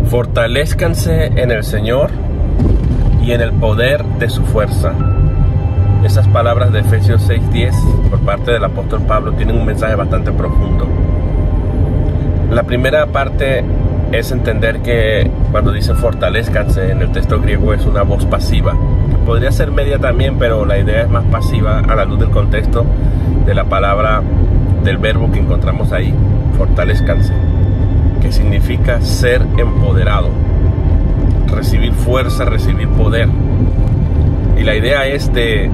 Fortalézcanse en el Señor y en el poder de su fuerza. Esas palabras de Efesios 6:10 por parte del apóstol Pablo tienen un mensaje bastante profundo. La primera parte es entender que cuando dice fortalézcanse en el texto griego es una voz pasiva. Podría ser media también, pero la idea es más pasiva a la luz del contexto de la palabra, del verbo que encontramos ahí, fortalézcanse, que significa ser empoderado, recibir fuerza, recibir poder. Y la idea es de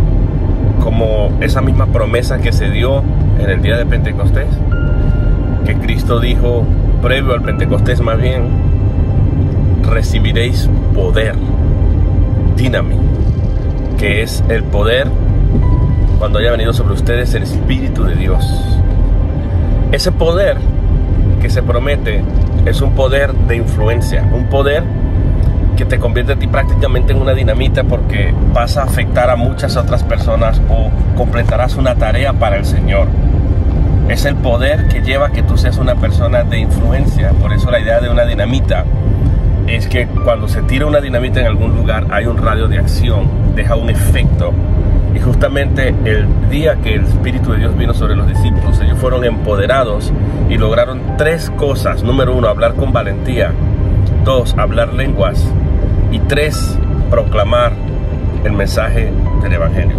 como esa misma promesa que se dio en el día de Pentecostés, que Cristo dijo previo al Pentecostés, más bien, recibiréis poder, dinamí, que es el poder cuando haya venido sobre ustedes el Espíritu de Dios. Ese poder que se promete es un poder de influencia, un poder que te convierte a ti prácticamente en una dinamita, porque vas a afectar a muchas otras personas o completarás una tarea para el Señor. Es el poder que lleva a que tú seas una persona de influencia. Por eso la idea de una dinamita es que cuando se tira una dinamita en algún lugar hay un radio de acción, deja un efecto. Y justamente el día que el Espíritu de Dios vino sobre los discípulos, ellos fueron empoderados y lograron 3 cosas. Número 1, hablar con valentía. 2, hablar lenguas. Y 3, proclamar el mensaje del Evangelio.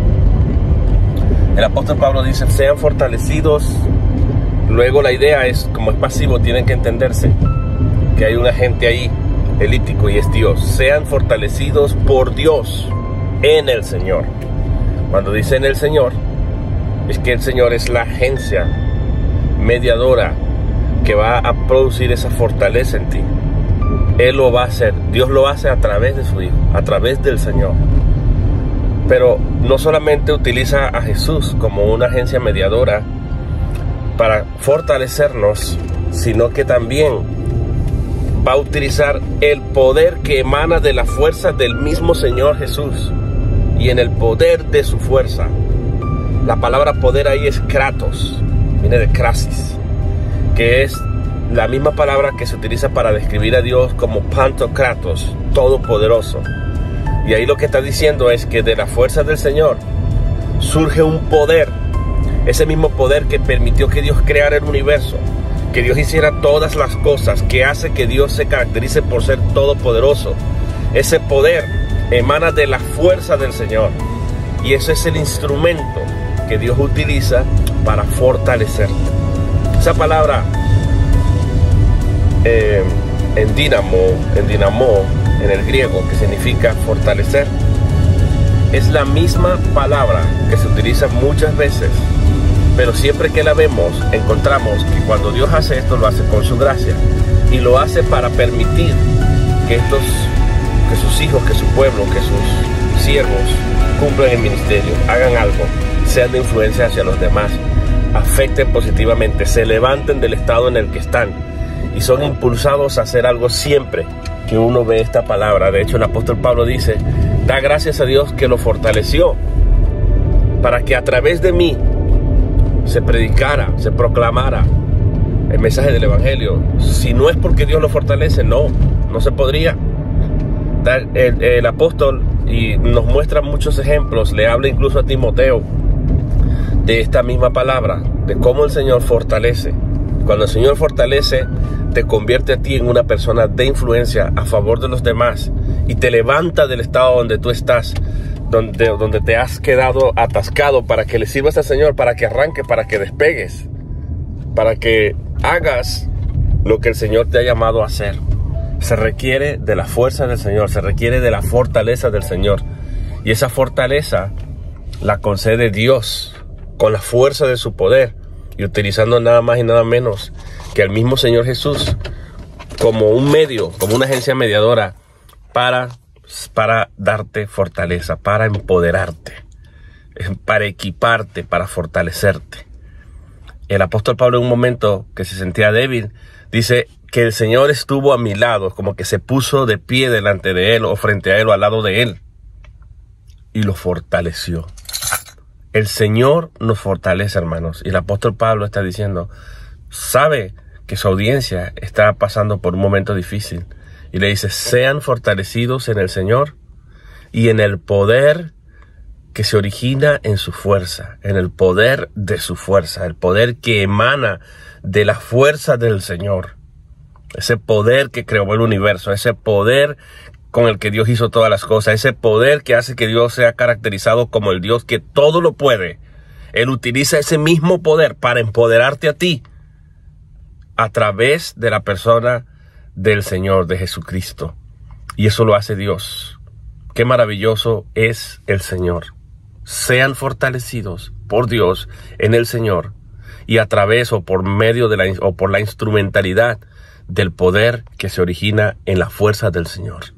El apóstol Pablo dice, sean fortalecidos. Luego la idea es, como es pasivo, tienen que entenderse que hay un agente ahí, elítico, y es Dios. Sean fortalecidos por Dios en el Señor. Cuando dice en el Señor, es que el Señor es la agencia mediadora que va a producir esa fortaleza en ti. Él lo va a hacer, Dios lo hace a través de su Hijo, a través del Señor. Pero no solamente utiliza a Jesús como una agencia mediadora para fortalecernos, sino que también va a utilizar el poder que emana de la fuerza del mismo Señor Jesús, y en el poder de su fuerza. La palabra poder ahí es kratos, viene de krasis, que es la misma palabra que se utiliza para describir a Dios como pantokratos, todopoderoso. Y ahí lo que está diciendo es que de la fuerza del Señor surge un poder, ese mismo poder que permitió que Dios creara el universo, que Dios hiciera todas las cosas, que hace que Dios se caracterice por ser todopoderoso. Ese poder emana de la fuerza del Señor, y ese es el instrumento que Dios utiliza para fortalecerte. Esa palabra en dinamo, en el griego, que significa fortalecer, es la misma palabra que se utiliza muchas veces, pero siempre que la vemos encontramos que cuando Dios hace esto, lo hace con su gracia, y lo hace para permitir que sus hijos, que su pueblo, que sus siervos cumplan el ministerio, hagan algo, sean de influencia hacia los demás, afecten positivamente, se levanten del estado en el que están y son impulsados a hacer algo siempre que uno ve esta palabra. De hecho, el apóstol Pablo dice, da gracias a Dios que lo fortaleció para que a través de mí se predicara, se proclamara el mensaje del Evangelio. Si no es porque Dios lo fortalece, no se podría. El apóstol, y nos muestra muchos ejemplos, le habla incluso a Timoteo de esta misma palabra, de cómo el Señor fortalece. Cuando el Señor fortalece, te convierte a ti en una persona de influencia a favor de los demás y te levanta del estado donde tú estás, donde te has quedado atascado, para que le sirvas al Señor, para que arranque, para que despegues, para que hagas lo que el Señor te ha llamado a hacer. Se requiere de la fuerza del Señor, se requiere de la fortaleza del Señor, y esa fortaleza la concede Dios con la fuerza de su poder, y utilizando nada más y nada menos que al mismo Señor Jesús como un medio, como una agencia mediadora para darte fortaleza, para empoderarte, para equiparte, para fortalecerte. El apóstol Pablo, en un momento que se sentía débil, dice que el Señor estuvo a mi lado, como que se puso de pie delante de él o frente a él o al lado de él y lo fortaleció. El Señor nos fortalece, hermanos. Y el apóstol Pablo está diciendo, sabe que su audiencia está pasando por un momento difícil Y le dice, sean fortalecidos en el Señor y en el poder que se origina en su fuerza, en el poder de su fuerza, el poder que emana de la fuerza del Señor. Ese poder que creó el universo, ese poder con el que Dios hizo todas las cosas, ese poder que hace que Dios sea caracterizado como el Dios que todo lo puede. Él utiliza ese mismo poder para empoderarte a ti a través de la persona del Señor, de Jesucristo. Y eso lo hace Dios. Qué maravilloso es el Señor. Sean fortalecidos por Dios en el Señor y a través o por medio de por la instrumentalidad del poder que se origina en la fuerza del Señor.